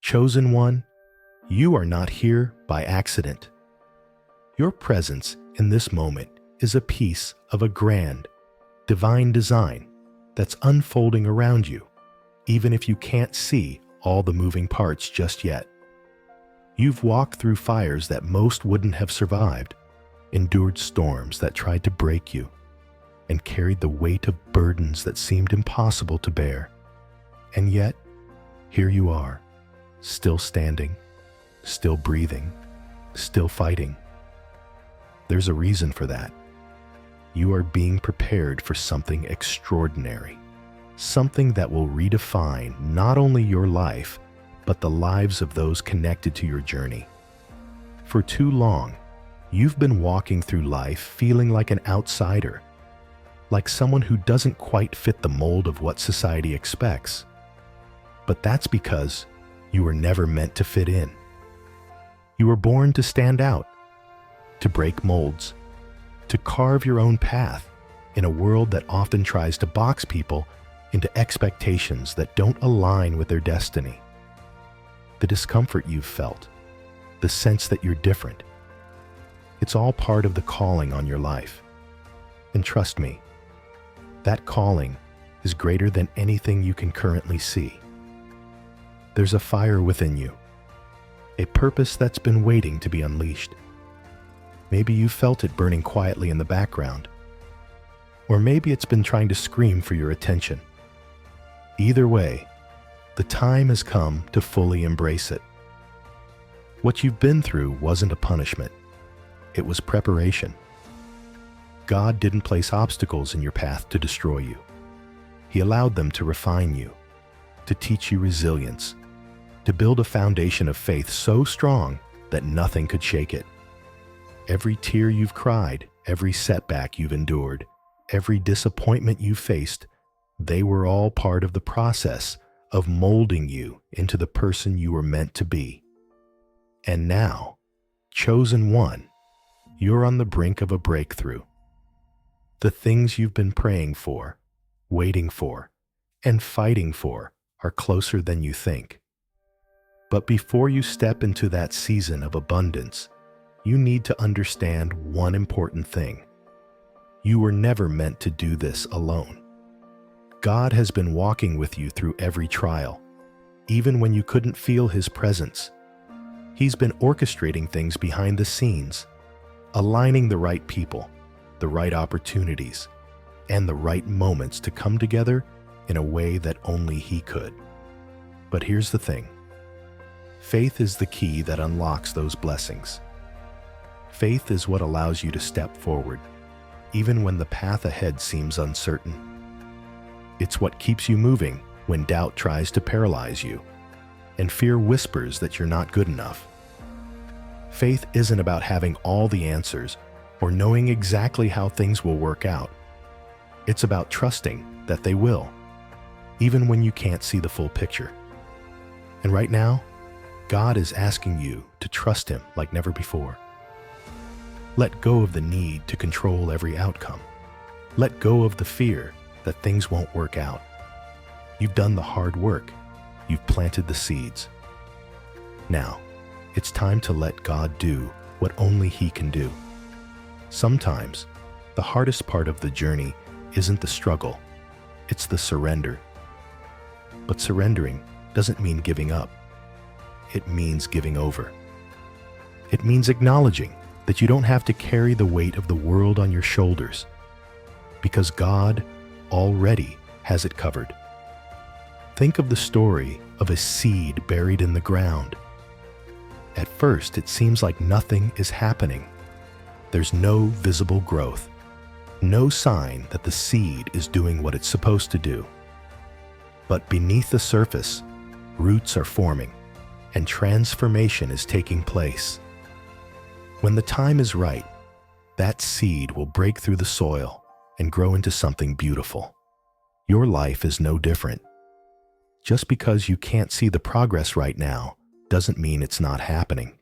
Chosen one, you are not here by accident. Your presence in this moment is a piece of a grand, divine design that's unfolding around you, even if you can't see all the moving parts just yet. You've walked through fires that most wouldn't have survived, endured storms that tried to break you, and carried the weight of burdens that seemed impossible to bear. And yet, here you are, still standing, still breathing, still fighting. There's a reason for that. You are being prepared for something extraordinary, something that will redefine not only your life, but the lives of those connected to your journey. For too long, you've been walking through life feeling like an outsider, like someone who doesn't quite fit the mold of what society expects. But that's because you were never meant to fit in. You were born to stand out, to break molds, to carve your own path in a world that often tries to box people into expectations that don't align with their destiny. The discomfort you've felt, the sense that you're different, it's all part of the calling on your life. And trust me, that calling is greater than anything you can currently see. There's a fire within you, a purpose that's been waiting to be unleashed. Maybe you felt it burning quietly in the background, or maybe it's been trying to scream for your attention. Either way, the time has come to fully embrace it. What you've been through wasn't a punishment. It was preparation. God didn't place obstacles in your path to destroy you. He allowed them to refine you, to teach you resilience, to build a foundation of faith so strong that nothing could shake it. Every tear you've cried, every setback you've endured, every disappointment you faced, they were all part of the process of molding you into the person you were meant to be. And now, chosen one, you're on the brink of a breakthrough. The things you've been praying for, waiting for, and fighting for are closer than you think. But before you step into that season of abundance, you need to understand one important thing. You were never meant to do this alone. God has been walking with you through every trial, even when you couldn't feel His presence. He's been orchestrating things behind the scenes, aligning the right people, the right opportunities, and the right moments to come together in a way that only He could. But here's the thing. Faith is the key that unlocks those blessings. Faith is what allows you to step forward, even when the path ahead seems uncertain. It's what keeps you moving when doubt tries to paralyze you, and fear whispers that you're not good enough. Faith isn't about having all the answers or knowing exactly how things will work out. It's about trusting that they will, even when you can't see the full picture. And right now, God is asking you to trust Him like never before. Let go of the need to control every outcome. Let go of the fear that things won't work out. You've done the hard work. You've planted the seeds. Now, it's time to let God do what only He can do. Sometimes, the hardest part of the journey isn't the struggle, it's the surrender. But surrendering doesn't mean giving up. It means giving over. It means acknowledging that you don't have to carry the weight of the world on your shoulders, because God already has it covered. Think of the story of a seed buried in the ground. At first, it seems like nothing is happening. There's no visible growth, no sign that the seed is doing what it's supposed to do. But beneath the surface, roots are forming, and transformation is taking place. When the time is right, that seed will break through the soil and grow into something beautiful. Your life is no different. Just because you can't see the progress right now doesn't mean it's not happening.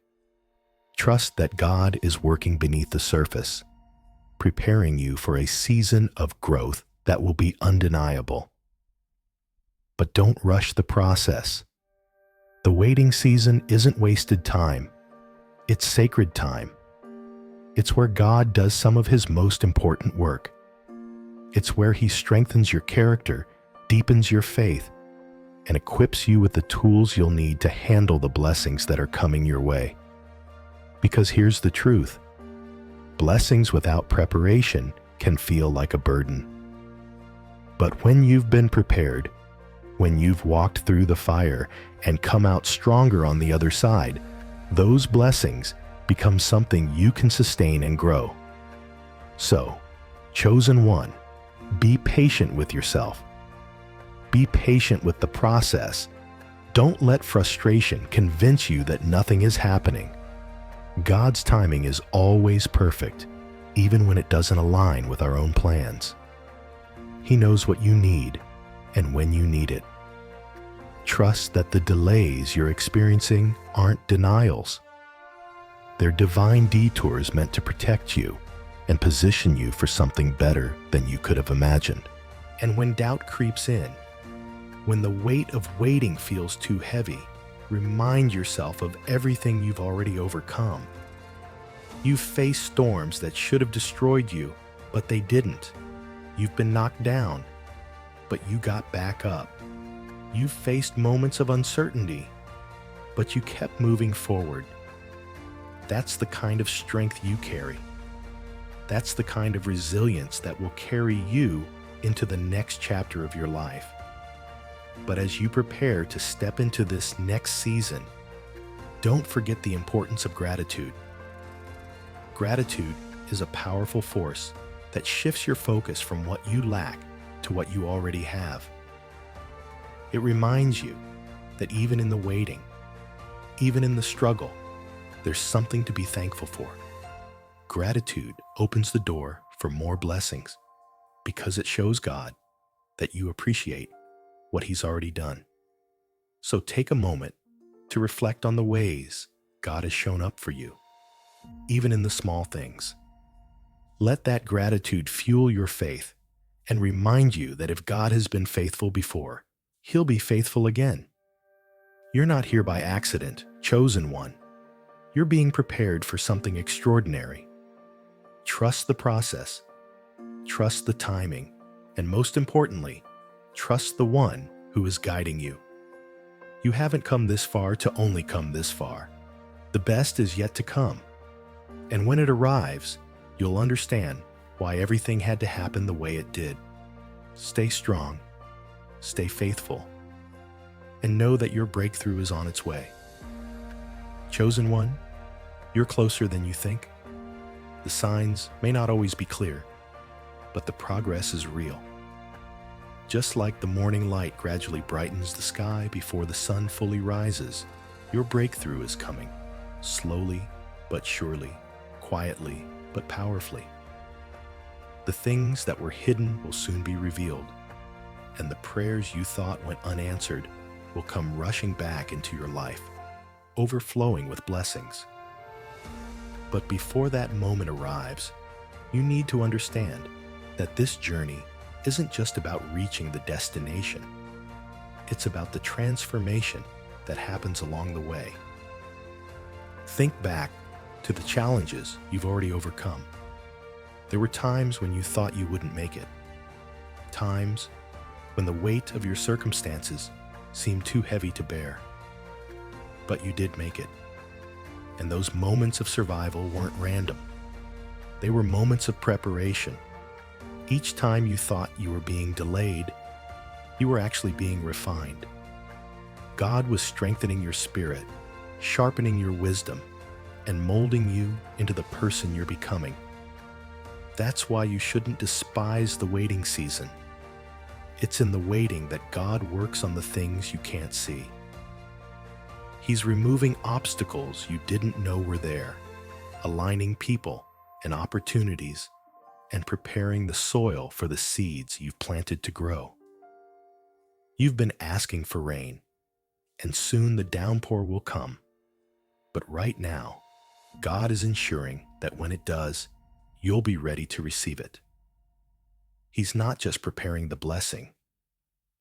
Trust that God is working beneath the surface, preparing you for a season of growth that will be undeniable. But don't rush the process. The waiting season isn't wasted time. It's sacred time. It's where God does some of His most important work. It's where He strengthens your character, deepens your faith, and equips you with the tools you'll need to handle the blessings that are coming your way. Because here's the truth: blessings without preparation can feel like a burden. But when you've been prepared, when you've walked through the fire and come out stronger on the other side, those blessings become something you can sustain and grow. So, chosen one, be patient with yourself. Be patient with the process. Don't let frustration convince you that nothing is happening. God's timing is always perfect, even when it doesn't align with our own plans. He knows what you need and when you need it. Trust that the delays you're experiencing aren't denials. They're divine detours meant to protect you and position you for something better than you could have imagined. And when doubt creeps in, when the weight of waiting feels too heavy, remind yourself of everything you've already overcome. You've faced storms that should have destroyed you, but they didn't. You've been knocked down, but you got back up. You've faced moments of uncertainty, but you kept moving forward. That's the kind of strength you carry. That's the kind of resilience that will carry you into the next chapter of your life. But as you prepare to step into this next season, don't forget the importance of gratitude. Gratitude is a powerful force that shifts your focus from what you lack to what you already have. It reminds you that even in the waiting, even in the struggle, there's something to be thankful for. Gratitude opens the door for more blessings because it shows God that you appreciate what He's already done. So take a moment to reflect on the ways God has shown up for you, even in the small things. Let that gratitude fuel your faith and remind you that if God has been faithful before, He'll be faithful again. You're not here by accident, chosen one. You're being prepared for something extraordinary. Trust the process, trust the timing, and most importantly, trust the one who is guiding you. You haven't come this far to only come this far. The best is yet to come. And when it arrives, you'll understand why everything had to happen the way it did. Stay strong, stay faithful, and know that your breakthrough is on its way. Chosen one, you're closer than you think. The signs may not always be clear, but the progress is real. Just like the morning light gradually brightens the sky before the sun fully rises, your breakthrough is coming, slowly but surely, quietly but powerfully. The things that were hidden will soon be revealed, and the prayers you thought went unanswered will come rushing back into your life, overflowing with blessings. But before that moment arrives, you need to understand that this journey isn't just about reaching the destination. It's about the transformation that happens along the way. Think back to the challenges you've already overcome. There were times when you thought you wouldn't make it. Times when the weight of your circumstances seemed too heavy to bear. But you did make it. And those moments of survival weren't random. They were moments of preparation. Each time you thought you were being delayed, you were actually being refined. God was strengthening your spirit, sharpening your wisdom, and molding you into the person you're becoming. That's why you shouldn't despise the waiting season. It's in the waiting that God works on the things you can't see. He's removing obstacles you didn't know were there, aligning people and opportunities, and preparing the soil for the seeds you've planted to grow. You've been asking for rain, and soon the downpour will come. But right now, God is ensuring that when it does, you'll be ready to receive it. He's not just preparing the blessing.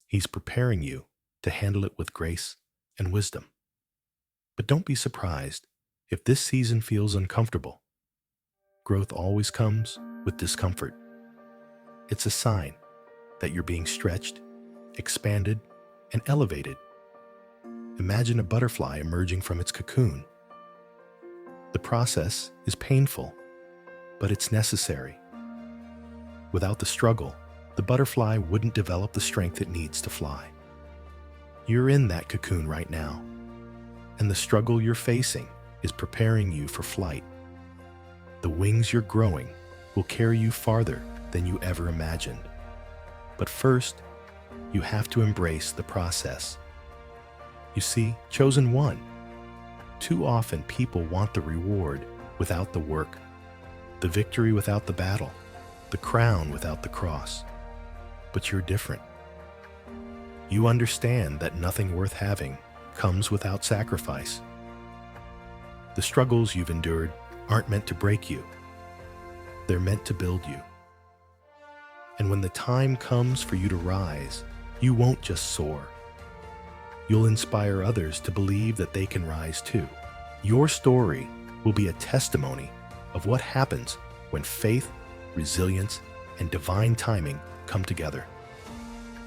He's preparing you to handle it with grace and wisdom. But don't be surprised if this season feels uncomfortable. Growth always comes with discomfort. It's a sign that you're being stretched, expanded, and elevated. Imagine a butterfly emerging from its cocoon. The process is painful, but it's necessary. Without the struggle, the butterfly wouldn't develop the strength it needs to fly. You're in that cocoon right now, and the struggle you're facing is preparing you for flight. The wings you're growing will carry you farther than you ever imagined. But first, you have to embrace the process. You see, chosen one. Too often people want the reward without the work, the victory without the battle, the crown without the cross. But you're different. You understand that nothing worth having comes without sacrifice. The struggles you've endured aren't meant to break you. They're meant to build you. And when the time comes for you to rise, you won't just soar. You'll inspire others to believe that they can rise too. Your story will be a testimony of what happens when faith, resilience, and divine timing come together.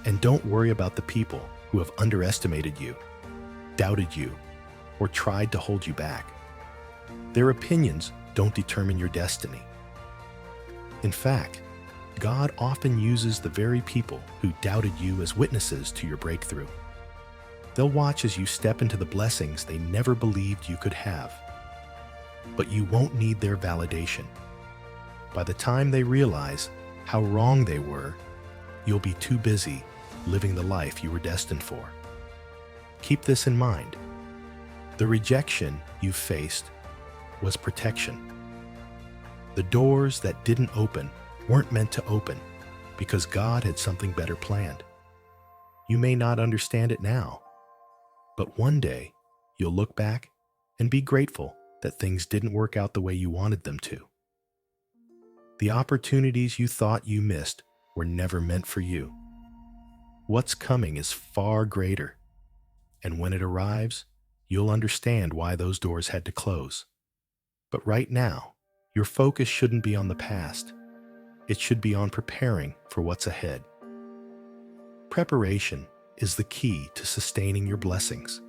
And don't worry about the people who have underestimated you, doubted you, or tried to hold you back. Their opinions don't determine your destiny. In fact, God often uses the very people who doubted you as witnesses to your breakthrough. They'll watch as you step into the blessings they never believed you could have. But you won't need their validation. By the time they realize how wrong they were, you'll be too busy living the life you were destined for. Keep this in mind. The rejection you faced was protection. The doors that didn't open weren't meant to open because God had something better planned. You may not understand it now, but one day you'll look back and be grateful that things didn't work out the way you wanted them to. The opportunities you thought you missed were never meant for you. What's coming is far greater, and when it arrives, you'll understand why those doors had to close. But right now, your focus shouldn't be on the past. It should be on preparing for what's ahead. Preparation is the key to sustaining your blessings.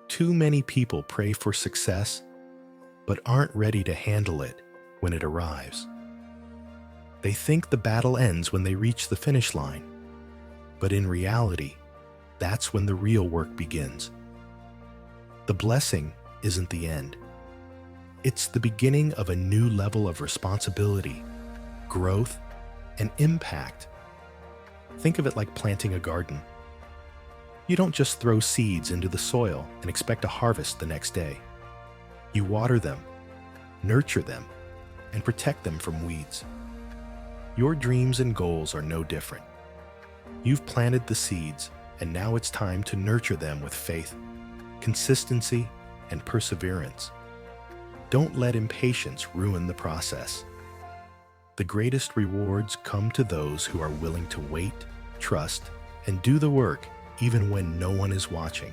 Too many people pray for success, but aren't ready to handle it when it arrives. They think the battle ends when they reach the finish line, but in reality, that's when the real work begins. The blessing isn't the end. It's the beginning of a new level of responsibility, growth, and impact. Think of it like planting a garden. You don't just throw seeds into the soil and expect a harvest the next day. You water them, nurture them, and protect them from weeds. Your dreams and goals are no different. You've planted the seeds, and now it's time to nurture them with faith, consistency, and perseverance. Don't let impatience ruin the process. The greatest rewards come to those who are willing to wait, trust, and do the work even when no one is watching.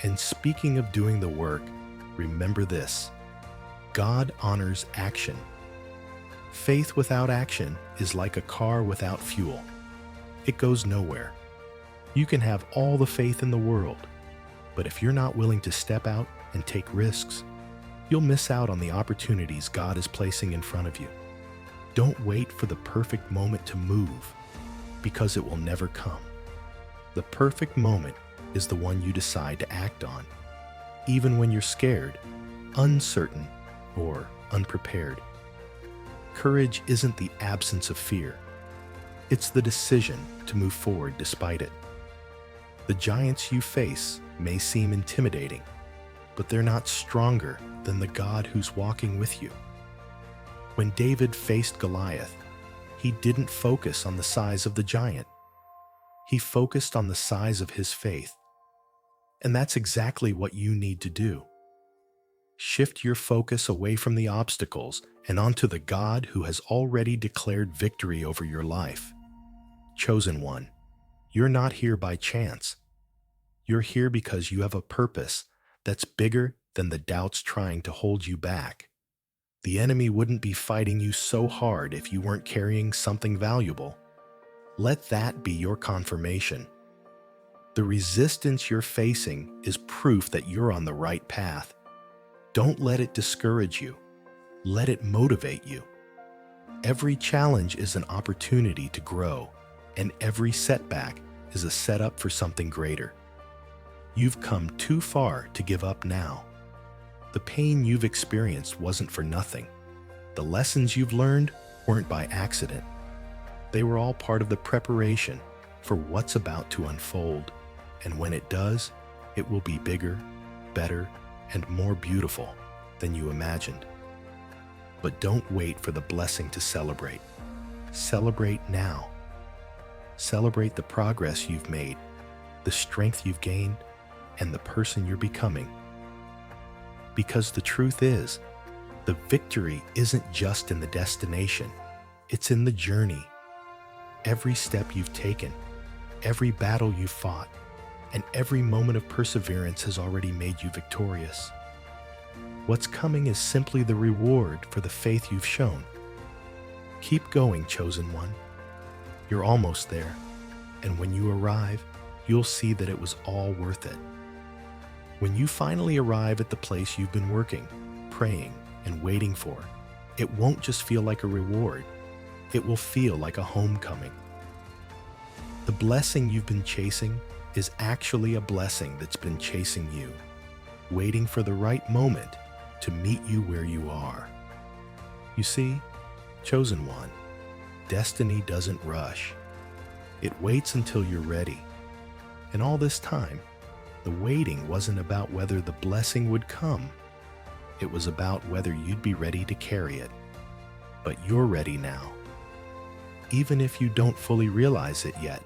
And speaking of doing the work, remember this: God honors action. Faith without action is like a car without fuel. It goes nowhere. You can have all the faith in the world, but if you're not willing to step out and take risks, you'll miss out on the opportunities God is placing in front of you. Don't wait for the perfect moment to move, because it will never come. The perfect moment is the one you decide to act on, even when you're scared, uncertain, or unprepared. Courage isn't the absence of fear. It's the decision to move forward despite it. The giants you face may seem intimidating, but they're not stronger than the God who's walking with you. When David faced Goliath, he didn't focus on the size of the giant. He focused on the size of his faith. And that's exactly what you need to do. Shift your focus away from the obstacles and onto the God who has already declared victory over your life. Chosen one, you're not here by chance. You're here because you have a purpose that's bigger than the doubts trying to hold you back. The enemy wouldn't be fighting you so hard if you weren't carrying something valuable. Let that be your confirmation. The resistance you're facing is proof that you're on the right path. Don't let it discourage you. Let it motivate you. Every challenge is an opportunity to grow, and every setback is a setup for something greater. You've come too far to give up now. The pain you've experienced wasn't for nothing. The lessons you've learned weren't by accident. They were all part of the preparation for what's about to unfold. And when it does, it will be bigger, better, and more beautiful than you imagined. But don't wait for the blessing to celebrate. Celebrate now. Celebrate the progress you've made, the strength you've gained, and the person you're becoming. Because the truth is, the victory isn't just in the destination, it's in the journey. Every step you've taken, every battle you've fought, and every moment of perseverance has already made you victorious. What's coming is simply the reward for the faith you've shown. Keep going, chosen one. You're almost there, and when you arrive, you'll see that it was all worth it. When you finally arrive at the place you've been working, praying, and waiting for, it won't just feel like a reward. It will feel like a homecoming. The blessing you've been chasing is actually a blessing that's been chasing you, waiting for the right moment to meet you where you are. You see, chosen one, destiny doesn't rush. It waits until you're ready. And all this time, the waiting wasn't about whether the blessing would come. It was about whether you'd be ready to carry it. But you're ready now. Even if you don't fully realize it yet,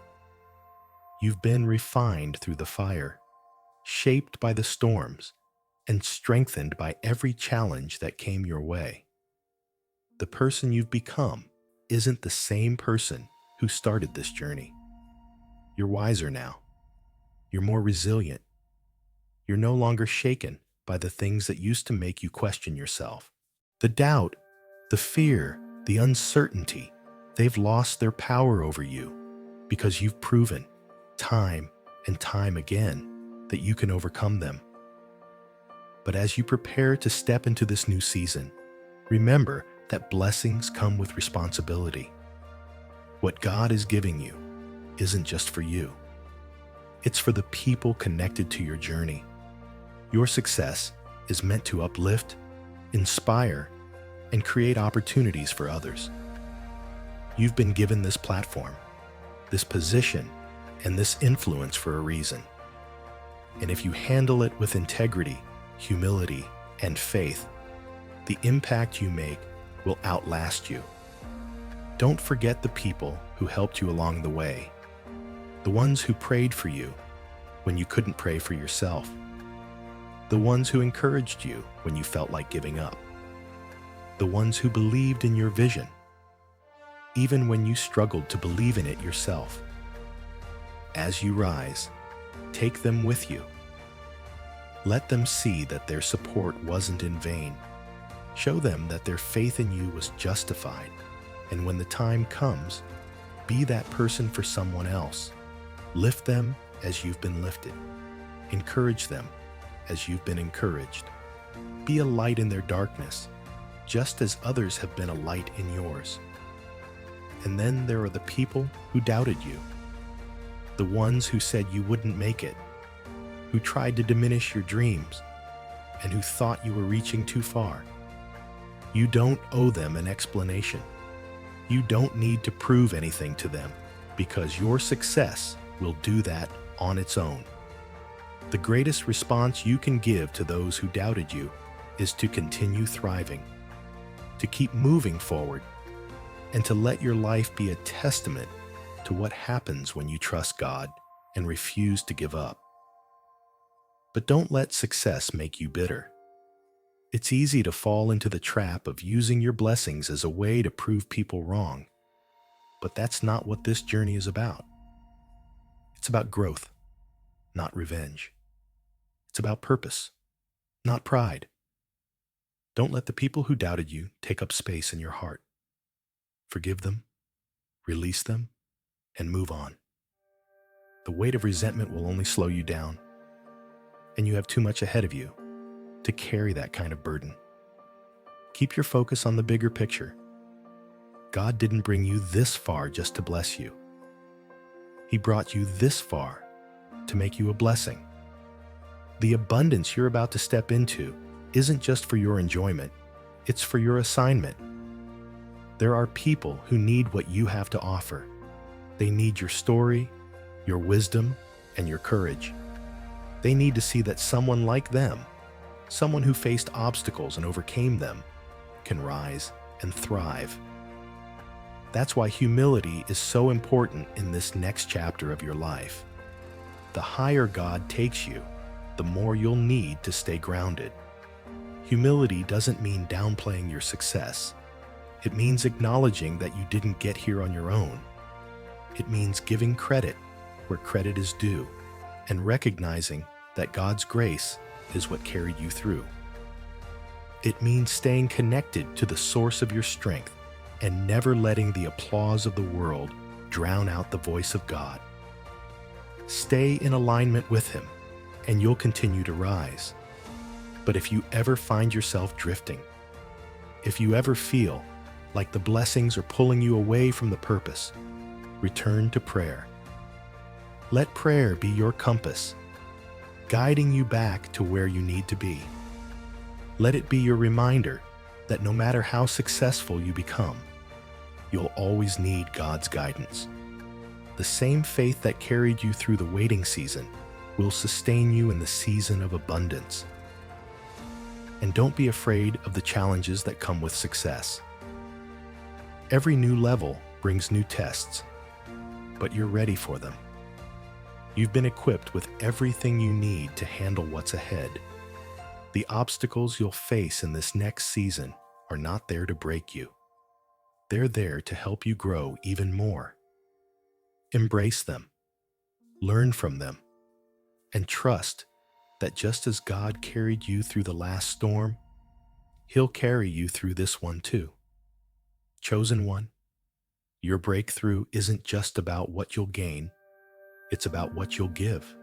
you've been refined through the fire, shaped by the storms, and strengthened by every challenge that came your way. The person you've become isn't the same person who started this journey. You're wiser now. You're more resilient. You're no longer shaken by the things that used to make you question yourself. The doubt, the fear, the uncertainty, they've lost their power over you because you've proven time and time again that you can overcome them. But as you prepare to step into this new season, remember that blessings come with responsibility. What God is giving you isn't just for you. It's for the people connected to your journey. Your success is meant to uplift, inspire, and create opportunities for others. You've been given this platform, this position, and this influence for a reason. And if you handle it with integrity, humility, and faith, the impact you make will outlast you. Don't forget the people who helped you along the way, the ones who prayed for you when you couldn't pray for yourself, the ones who encouraged you when you felt like giving up, the ones who believed in your vision, even when you struggled to believe in it yourself. As you rise, take them with you. Let them see that their support wasn't in vain. Show them that their faith in you was justified. And when the time comes, be that person for someone else. Lift them as you've been lifted. Encourage them as you've been encouraged. Be a light in their darkness, just as others have been a light in yours. And then there are the people who doubted you, the ones who said you wouldn't make it, who tried to diminish your dreams, and who thought you were reaching too far. You don't owe them an explanation. You don't need to prove anything to them, because your success will do that on its own. The greatest response you can give to those who doubted you is to continue thriving, to keep moving forward, and to let your life be a testament to what happens when you trust God and refuse to give up. But don't let success make you bitter. It's easy to fall into the trap of using your blessings as a way to prove people wrong. But that's not what this journey is about. It's about growth, not revenge. It's about purpose, not pride. Don't let the people who doubted you take up space in your heart. Forgive them, release them, and move on. The weight of resentment will only slow you down, and you have too much ahead of you to carry that kind of burden. Keep your focus on the bigger picture. God didn't bring you this far just to bless you. He brought you this far to make you a blessing. The abundance you're about to step into isn't just for your enjoyment, it's for your assignment. There are people who need what you have to offer. They need your story, your wisdom, and your courage. They need to see that someone like them, someone who faced obstacles and overcame them, can rise and thrive. That's why humility is so important in this next chapter of your life. The higher God takes you, the more you'll need to stay grounded. Humility doesn't mean downplaying your success. It means acknowledging that you didn't get here on your own. It means giving credit where credit is due and recognizing that God's grace is what carried you through. It means staying connected to the source of your strength and never letting the applause of the world drown out the voice of God. Stay in alignment with Him, and you'll continue to rise. But if you ever find yourself drifting, if you ever feel like the blessings are pulling you away from the purpose, return to prayer. Let prayer be your compass, guiding you back to where you need to be. Let it be your reminder that no matter how successful you become, you'll always need God's guidance. The same faith that carried you through the waiting season will sustain you in the season of abundance. And don't be afraid of the challenges that come with success. Every new level brings new tests, but you're ready for them. You've been equipped with everything you need to handle what's ahead. The obstacles you'll face in this next season are not there to break you. They're there to help you grow even more. Embrace them, learn from them, and trust that just as God carried you through the last storm, He'll carry you through this one too. Chosen one, your breakthrough isn't just about what you'll gain, it's about what you'll give.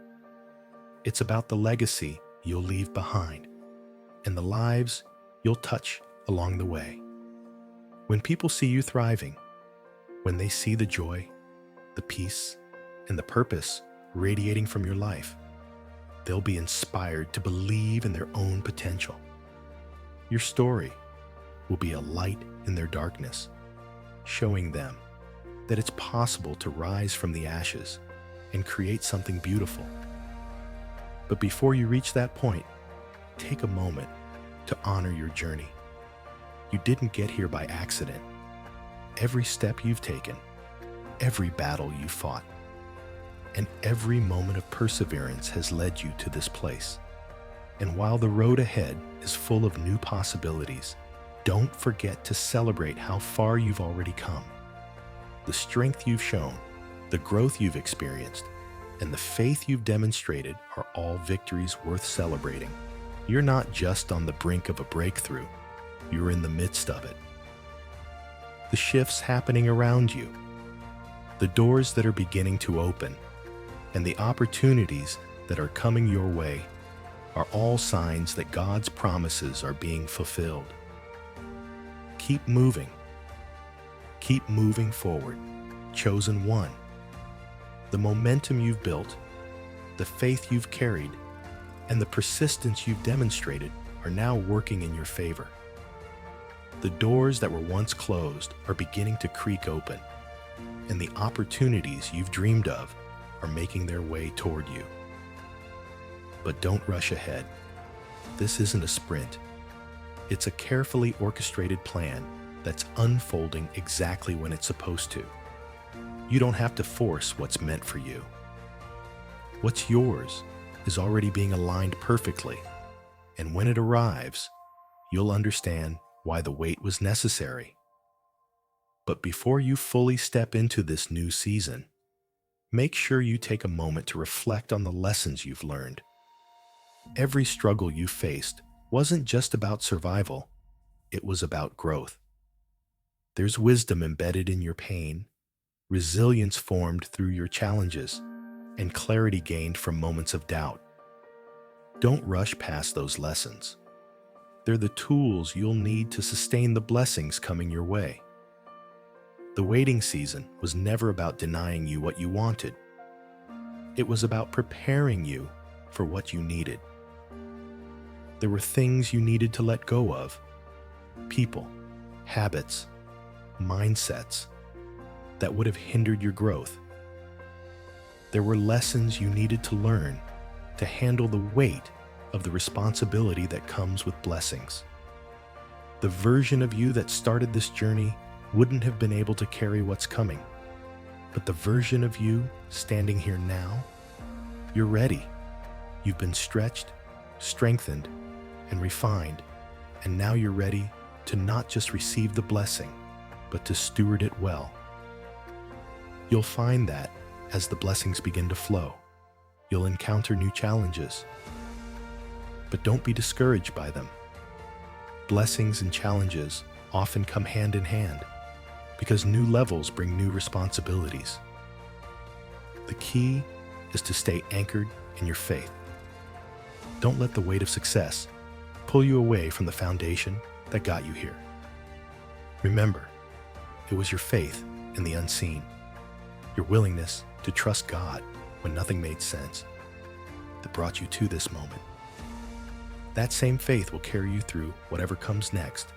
It's about the legacy you'll leave behind and the lives you'll touch along the way. When people see you thriving, when they see the joy, the peace, and the purpose radiating from your life, they'll be inspired to believe in their own potential. Your story will be a light in their darkness, showing them that it's possible to rise from the ashes and create something beautiful. But before you reach that point, take a moment to honor your journey. You didn't get here by accident. Every step you've taken, every battle you fought, and every moment of perseverance has led you to this place. And while the road ahead is full of new possibilities, don't forget to celebrate how far you've already come. The strength you've shown, the growth you've experienced, and the faith you've demonstrated are all victories worth celebrating. You're not just on the brink of a breakthrough, you're in the midst of it. The shifts happening around you, the doors that are beginning to open, and the opportunities that are coming your way are all signs that God's promises are being fulfilled. Keep moving forward, chosen one. The momentum you've built, the faith you've carried, and the persistence you've demonstrated are now working in your favor. The doors that were once closed are beginning to creak open, and the opportunities you've dreamed of are making their way toward you. But don't rush ahead. This isn't a sprint. It's a carefully orchestrated plan that's unfolding exactly when it's supposed to. You don't have to force what's meant for you. What's yours is already being aligned perfectly, and when it arrives, you'll understand why the wait was necessary. But before you fully step into this new season, make sure you take a moment to reflect on the lessons you've learned. Every struggle you faced wasn't just about survival, it was about growth. There's wisdom embedded in your pain, resilience formed through your challenges, and clarity gained from moments of doubt. Don't rush past those lessons. They're the tools you'll need to sustain the blessings coming your way. The waiting season was never about denying you what you wanted. It was about preparing you for what you needed. There were things you needed to let go of, people, habits, mindsets that would have hindered your growth. There were lessons you needed to learn to handle the weight of the responsibility that comes with blessings. The version of you that started this journey wouldn't have been able to carry what's coming. But the version of you standing here now, you're ready. You've been stretched, strengthened, and refined, and now you're ready to not just receive the blessing, but to steward it well. You'll find that as the blessings begin to flow, you'll encounter new challenges. But don't be discouraged by them. Blessings and challenges often come hand in hand because new levels bring new responsibilities. The key is to stay anchored in your faith. Don't let the weight of success pull you away from the foundation that got you here. Remember, it was your faith in the unseen, your willingness to trust God when nothing made sense, that brought you to this moment. That same faith will carry you through whatever comes next.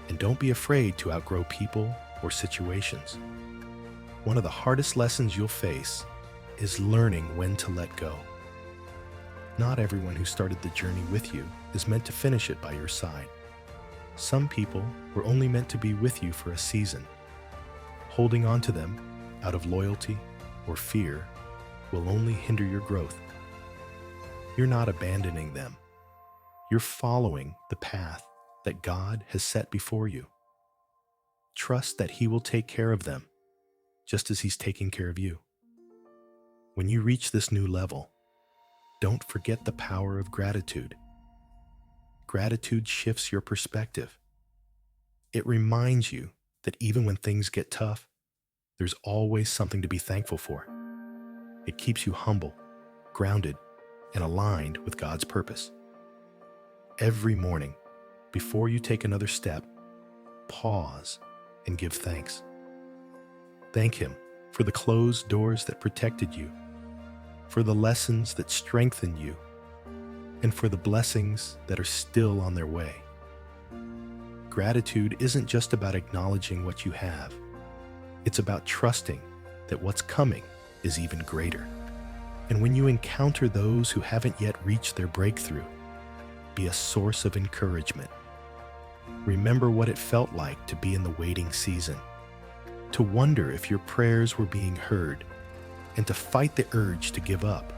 And don't be afraid to outgrow people or situations. One of the hardest lessons you'll face is learning when to let go. Not everyone who started the journey with you is meant to finish it by your side. Some people were only meant to be with you for a season. Holding on to them out of loyalty or fear will only hinder your growth. You're not abandoning them. You're following the path that God has set before you. Trust that He will take care of them, just as He's taking care of you. When you reach this new level, don't forget the power of gratitude. Gratitude shifts your perspective. It reminds you that even when things get tough, there's always something to be thankful for. It keeps you humble, grounded, and aligned with God's purpose. Every morning, before you take another step, pause and give thanks. Thank Him for the closed doors that protected you, for the lessons that strengthened you, and for the blessings that are still on their way. Gratitude isn't just about acknowledging what you have. It's about trusting that what's coming is even greater. And when you encounter those who haven't yet reached their breakthrough, be a source of encouragement. Remember what it felt like to be in the waiting season, to wonder if your prayers were being heard, and to fight the urge to give up.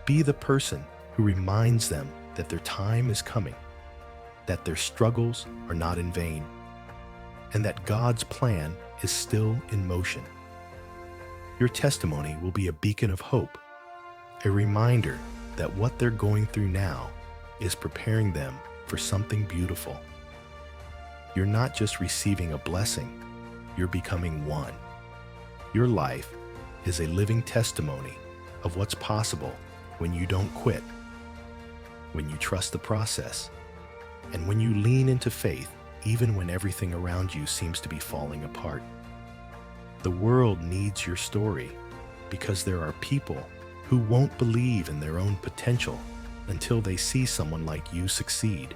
Be the person who reminds them that their time is coming, that their struggles are not in vain, and that God's plan is still in motion. Your testimony will be a beacon of hope, a reminder that what they're going through now is preparing them for something beautiful. You're not just receiving a blessing, you're becoming one. Your life is a living testimony of what's possible when you don't quit, when you trust the process, and when you lean into faith even when everything around you seems to be falling apart. The world needs your story because there are people who won't believe in their own potential until they see someone like you succeed.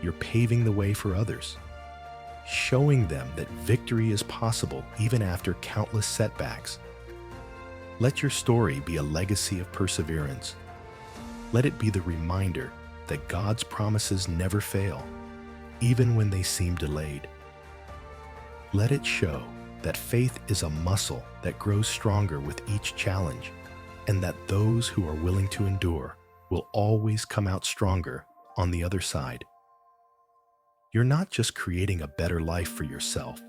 You're paving the way for others, showing them that victory is possible even after countless setbacks. Let your story be a legacy of perseverance. Let it be the reminder that God's promises never fail, even when they seem delayed. Let it show that faith is a muscle that grows stronger with each challenge, and that those who are willing to endure will always come out stronger on the other side. You're not just creating a better life for yourself.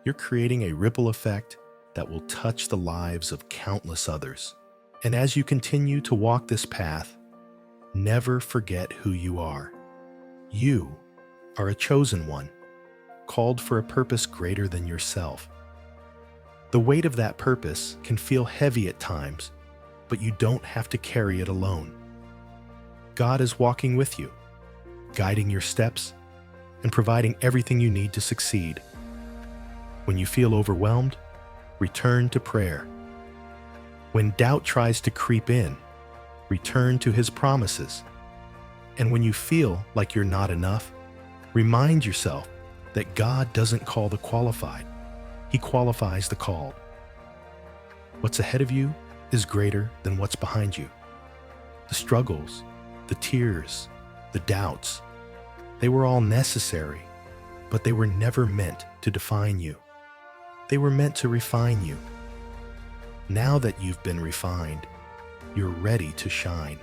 You're creating a ripple effect that will touch the lives of countless others. And as you continue to walk this path, Never forget who you are. You are a chosen one, called for a purpose greater than yourself. The weight of that purpose can feel heavy at times, but you don't have to carry it alone. God is walking with you, guiding your steps, and providing everything you need to succeed. When you feel overwhelmed, return to prayer. When doubt tries to creep in, return to His promises. And when you feel like you're not enough, remind yourself that God doesn't call the qualified. He qualifies the called. What's ahead of you is greater than what's behind you. The struggles, the tears, the doubts, they were all necessary, but they were never meant to define you. They were meant to refine you. Now that you've been refined, you're ready to shine.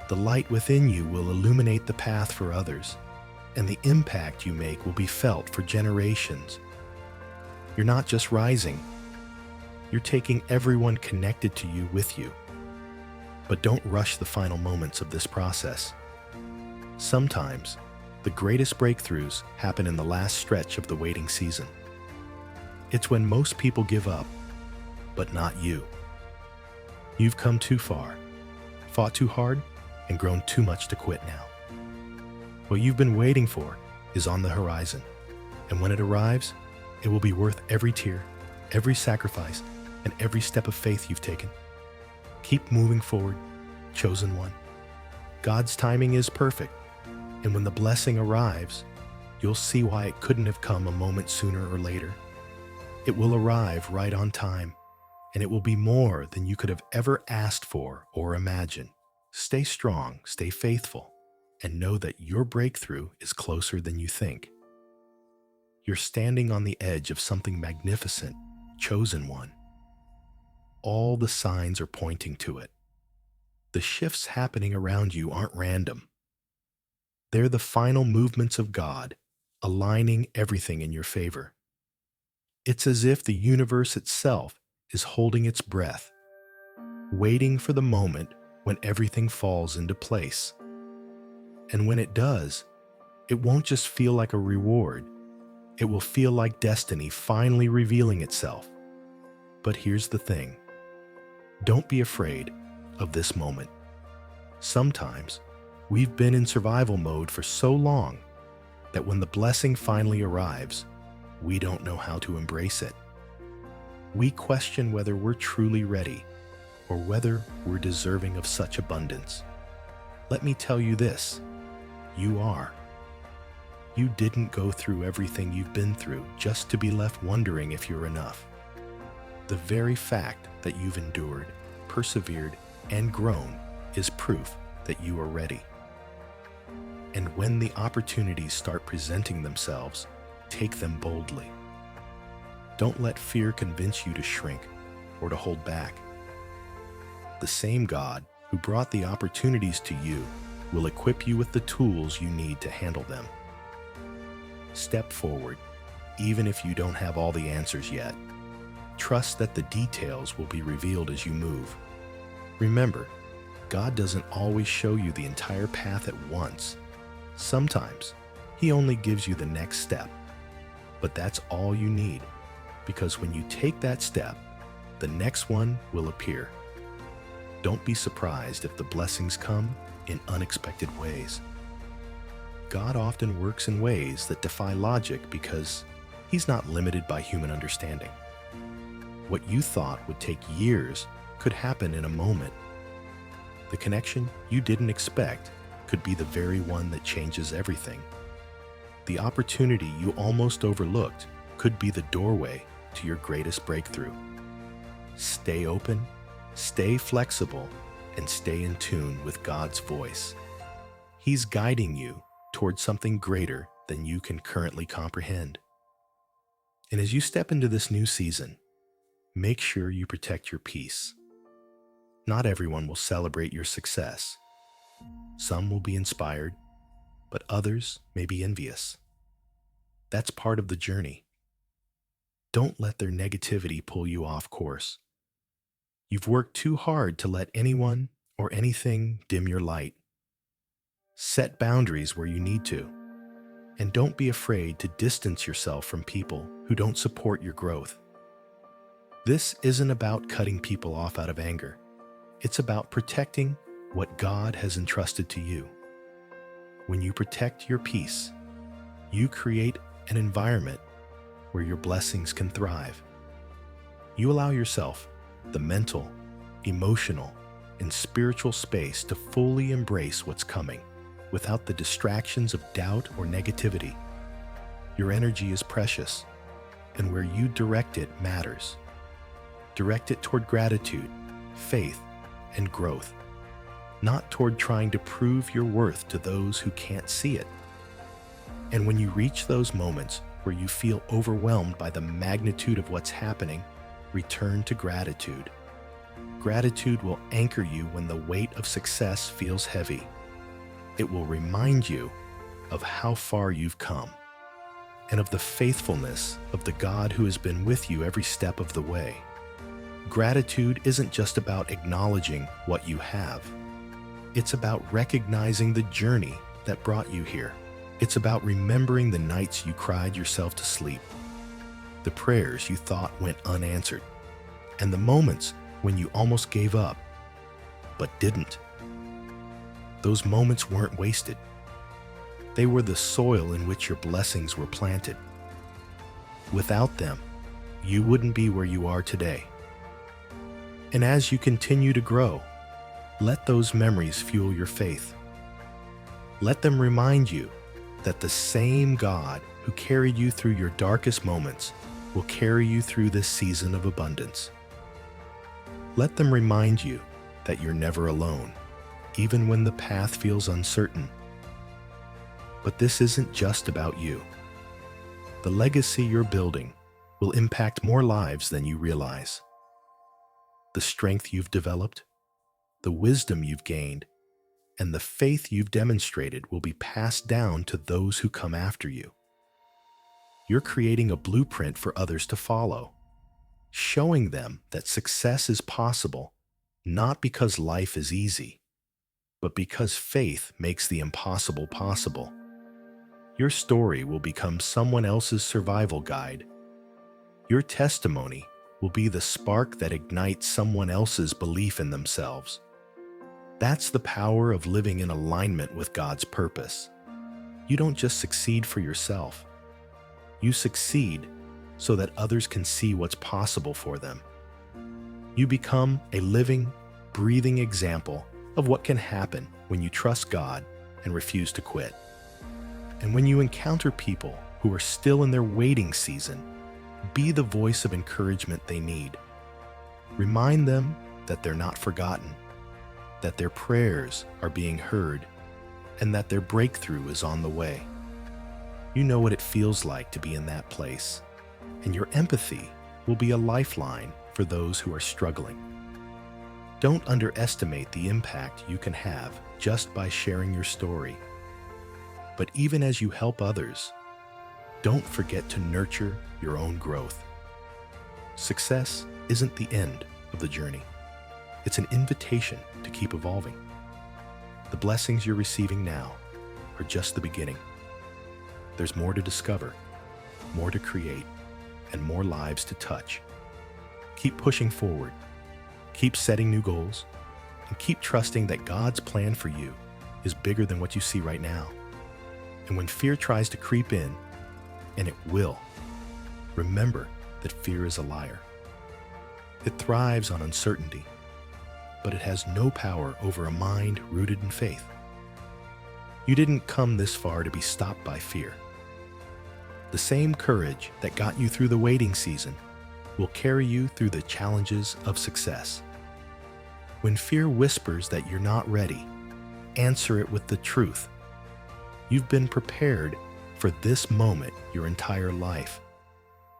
The light within you will illuminate the path for others, and the impact you make will be felt for generations. You're not just rising, you're taking everyone connected to you with you. But don't rush the final moments of this process. Sometimes, the greatest breakthroughs happen in the last stretch of the waiting season. It's when most people give up, but not you. You've come too far, fought too hard, and grown too much to quit now. What you've been waiting for is on the horizon, and when it arrives, it will be worth every tear, every sacrifice, and every step of faith you've taken. Keep moving forward, chosen one. God's timing is perfect, and when the blessing arrives, you'll see why it couldn't have come a moment sooner or later. It will arrive right on time, and it will be more than you could have ever asked for or imagined. Stay strong, stay faithful, and know that your breakthrough is closer than you think. You're standing on the edge of something magnificent, chosen one. All the signs are pointing to it. The shifts happening around you aren't random. They're the final movements of God, aligning everything in your favor. It's as if the universe itself is holding its breath, waiting for the moment when everything falls into place. And when it does, it won't just feel like a reward. It will feel like destiny finally revealing itself. But here's the thing. Don't be afraid of this moment. Sometimes we've been in survival mode for so long that when the blessing finally arrives, we don't know how to embrace it. We question whether we're truly ready or whether we're deserving of such abundance. Let me tell you this, you are. You didn't go through everything you've been through just to be left wondering if you're enough. The very fact that you've endured, persevered, and grown is proof that you are ready. And when the opportunities start presenting themselves, take them boldly. Don't let fear convince you to shrink or to hold back. The same God who brought the opportunities to you will equip you with the tools you need to handle them. Step forward, even if you don't have all the answers yet. Trust that the details will be revealed as you move. Remember, God doesn't always show you the entire path at once. Sometimes, He only gives you the next step. But that's all you need, because when you take that step, the next one will appear. Don't be surprised if the blessings come in unexpected ways. God often works in ways that defy logic because He's not limited by human understanding. What you thought would take years could happen in a moment. The connection you didn't expect could be the very one that changes everything. The opportunity you almost overlooked could be the doorway to your greatest breakthrough. Stay open, stay flexible, and stay in tune with God's voice. He's guiding you towards something greater than you can currently comprehend. And as you step into this new season, make sure you protect your peace. Not everyone will celebrate your success. Some will be inspired, but others may be envious. That's part of the journey. Don't let their negativity pull you off course. You've worked too hard to let anyone or anything dim your light. Set boundaries where you need to, and don't be afraid to distance yourself from people who don't support your growth. This isn't about cutting people off out of anger. It's about protecting what God has entrusted to you. When you protect your peace, you create an environment where your blessings can thrive. You allow yourself the mental, emotional, and spiritual space to fully embrace what's coming without the distractions of doubt or negativity. Your energy is precious, and where you direct it matters. Direct it toward gratitude, faith, and growth, not toward trying to prove your worth to those who can't see it. And when you reach those moments where you feel overwhelmed by the magnitude of what's happening, return to gratitude. Gratitude will anchor you when the weight of success feels heavy. It will remind you of how far you've come and of the faithfulness of the God who has been with you every step of the way. Gratitude isn't just about acknowledging what you have. It's about recognizing the journey that brought you here. It's about remembering the nights you cried yourself to sleep, the prayers you thought went unanswered, and the moments when you almost gave up, but didn't. Those moments weren't wasted. They were the soil in which your blessings were planted. Without them, you wouldn't be where you are today. And as you continue to grow, let those memories fuel your faith. Let them remind you that the same God who carried you through your darkest moments will carry you through this season of abundance. Let them remind you that you're never alone, even when the path feels uncertain. But this isn't just about you. The legacy you're building will impact more lives than you realize. The strength you've developed, the wisdom you've gained, and the faith you've demonstrated will be passed down to those who come after you. You're creating a blueprint for others to follow, showing them that success is possible, not because life is easy, but because faith makes the impossible possible. Your story will become someone else's survival guide. Your testimony will be the spark that ignites someone else's belief in themselves. That's the power of living in alignment with God's purpose. You don't just succeed for yourself. You succeed so that others can see what's possible for them. You become a living, breathing example of what can happen when you trust God and refuse to quit. And when you encounter people who are still in their waiting season, be the voice of encouragement they need. Remind them that they're not forgotten, that their prayers are being heard, and that their breakthrough is on the way. You know what it feels like to be in that place, and your empathy will be a lifeline for those who are struggling. Don't underestimate the impact you can have just by sharing your story. But even as you help others, don't forget to nurture your own growth. Success isn't the end of the journey. It's an invitation to keep evolving. The blessings you're receiving now are just the beginning. There's more to discover, more to create, and more lives to touch. Keep pushing forward, keep setting new goals, and keep trusting that God's plan for you is bigger than what you see right now. And when fear tries to creep in, and it will, remember that fear is a liar. It thrives on uncertainty, but it has no power over a mind rooted in faith. You didn't come this far to be stopped by fear. The same courage that got you through the waiting season will carry you through the challenges of success. When fear whispers that you're not ready, answer it with the truth. You've been prepared for this moment your entire life.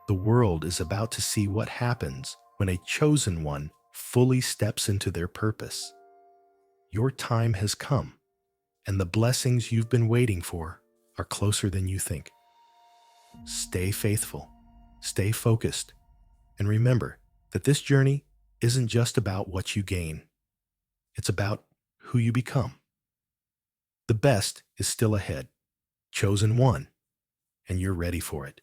The world is about to see what happens when a chosen one fully steps into their purpose. Your time has come, and the blessings you've been waiting for are closer than you think. Stay faithful, stay focused, and remember that this journey isn't just about what you gain. It's about who you become. The best is still ahead, chosen one, and you're ready for it.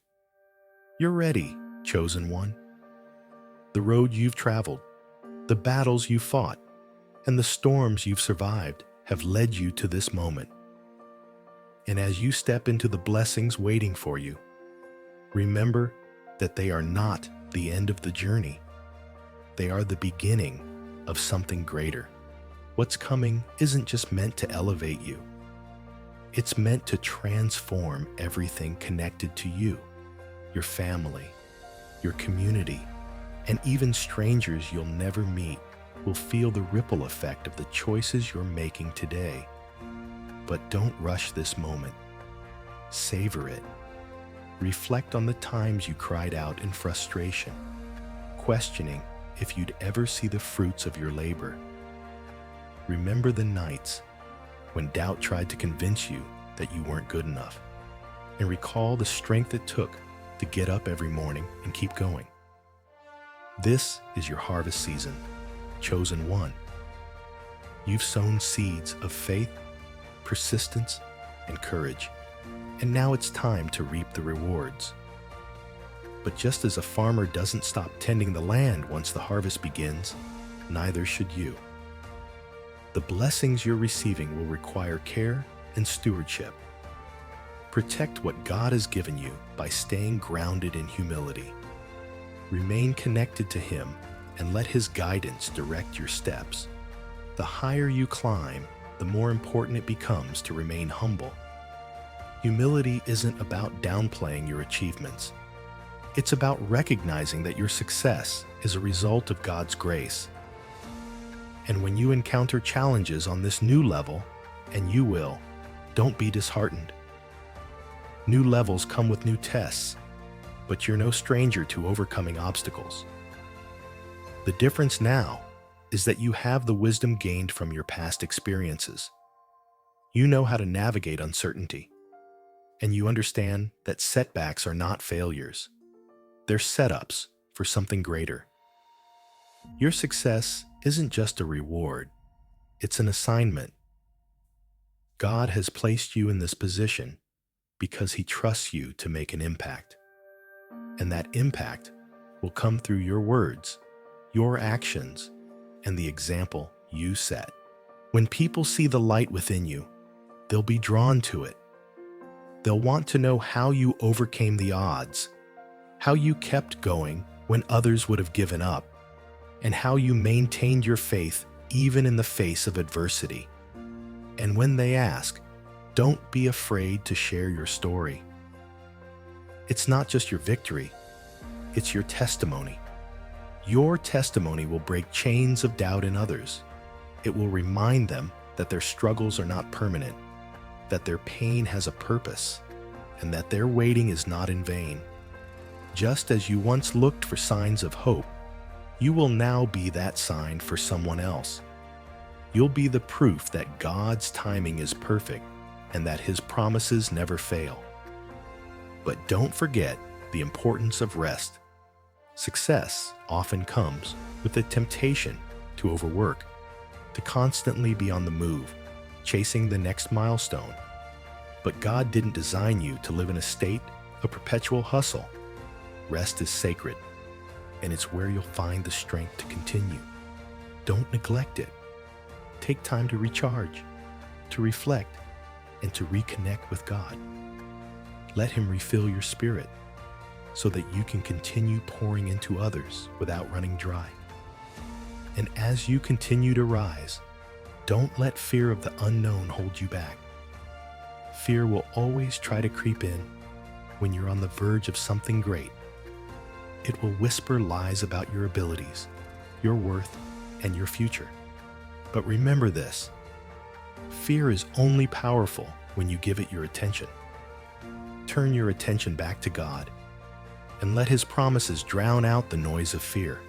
You're ready, chosen one. The road you've traveled, the battles you've fought, and the storms you've survived have led you to this moment. And as you step into the blessings waiting for you, remember that they are not the end of the journey. They are the beginning of something greater. What's coming isn't just meant to elevate you. It's meant to transform everything connected to you, your family, your community, and even strangers you'll never meet will feel the ripple effect of the choices you're making today. But don't rush this moment. Savor it. Reflect on the times you cried out in frustration, questioning if you'd ever see the fruits of your labor. Remember the nights when doubt tried to convince you that you weren't good enough, and recall the strength it took to get up every morning and keep going. This is your harvest season, chosen one. You've sown seeds of faith, persistence, and courage, and now it's time to reap the rewards. But just as a farmer doesn't stop tending the land once the harvest begins, neither should you. The blessings you're receiving will require care and stewardship. Protect what God has given you by staying grounded in humility. Remain connected to Him and let His guidance direct your steps. The higher you climb, the more important it becomes to remain humble. Humility isn't about downplaying your achievements. It's about recognizing that your success is a result of God's grace. And when you encounter challenges on this new level, and you will, don't be disheartened. New levels come with new tests, but you're no stranger to overcoming obstacles. The difference now is that you have the wisdom gained from your past experiences. You know how to navigate uncertainty, and you understand that setbacks are not failures. They're setups for something greater. Your success isn't just a reward, it's an assignment. God has placed you in this position because He trusts you to make an impact. And that impact will come through your words, your actions, and the example you set. When people see the light within you, they'll be drawn to it. They'll want to know how you overcame the odds, how you kept going when others would have given up, and how you maintained your faith even in the face of adversity. And when they ask, don't be afraid to share your story. It's not just your victory, it's your testimony. Your testimony will break chains of doubt in others. It will remind them that their struggles are not permanent, that their pain has a purpose, and that their waiting is not in vain. Just as you once looked for signs of hope, you will now be that sign for someone else. You'll be the proof that God's timing is perfect and that His promises never fail. But don't forget the importance of rest. Success often comes with the temptation to overwork, to constantly be on the move, chasing the next milestone. But God didn't design you to live in a state of perpetual hustle. Rest is sacred, and it's where you'll find the strength to continue. Don't neglect it. Take time to recharge, to reflect, and to reconnect with God. Let Him refill your spirit so that you can continue pouring into others without running dry. And as you continue to rise, don't let fear of the unknown hold you back. Fear will always try to creep in when you're on the verge of something great. It will whisper lies about your abilities, your worth, and your future. But remember this: fear is only powerful when you give it your attention. Turn your attention back to God and let His promises drown out the noise of fear.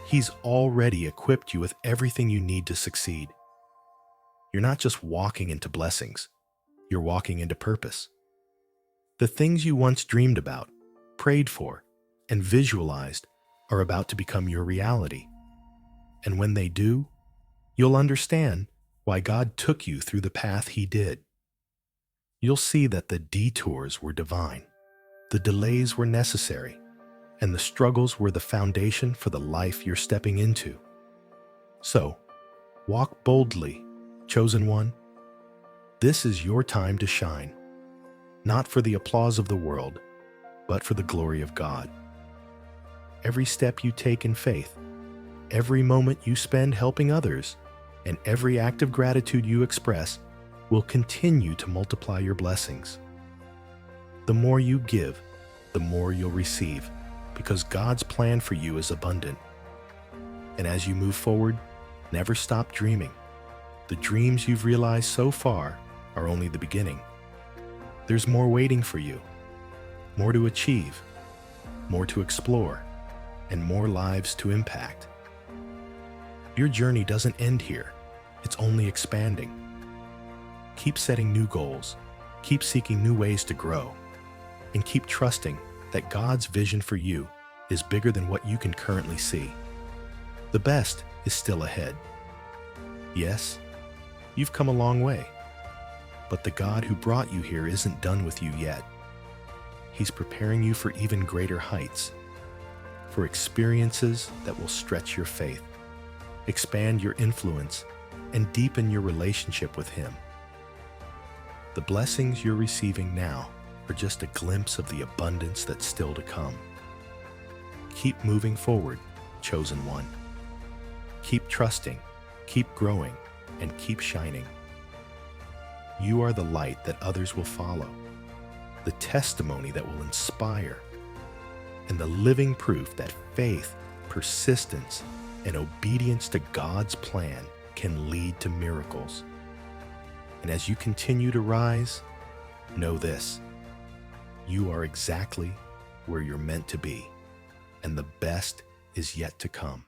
He's already equipped you with everything you need to succeed. You're not just walking into blessings, you're walking into purpose. The things you once dreamed about, prayed for, and visualized are about to become your reality. And when they do, You'll understand why God took you through the path He did. You'll see that the detours were divine, the delays were necessary, and the struggles were the foundation for the life you're stepping into. So, walk boldly, chosen one. This is your time to shine, not for the applause of the world, but for the glory of God. Every step you take in faith, every moment you spend helping others, and every act of gratitude you express will continue to multiply your blessings. The more you give, the more you'll receive, because God's plan for you is abundant. And as you move forward, never stop dreaming. The dreams you've realized so far are only the beginning. There's more waiting for you, more to achieve, more to explore, and more lives to impact. Your journey doesn't end here. It's only expanding. Keep setting new goals, keep seeking new ways to grow, and keep trusting that God's vision for you is bigger than what you can currently see. The best is still ahead. Yes, you've come a long way, but the God who brought you here isn't done with you yet. He's preparing you for even greater heights, for experiences that will stretch your faith, expand your influence, and deepen your relationship with Him. The blessings you're receiving now are just a glimpse of the abundance that's still to come. Keep moving forward, chosen one. Keep trusting, keep growing, and keep shining. You are the light that others will follow, the testimony that will inspire, and the living proof that faith, persistence, and obedience to God's plan can lead to miracles. And as you continue to rise, know this: you are exactly where you're meant to be, and the best is yet to come.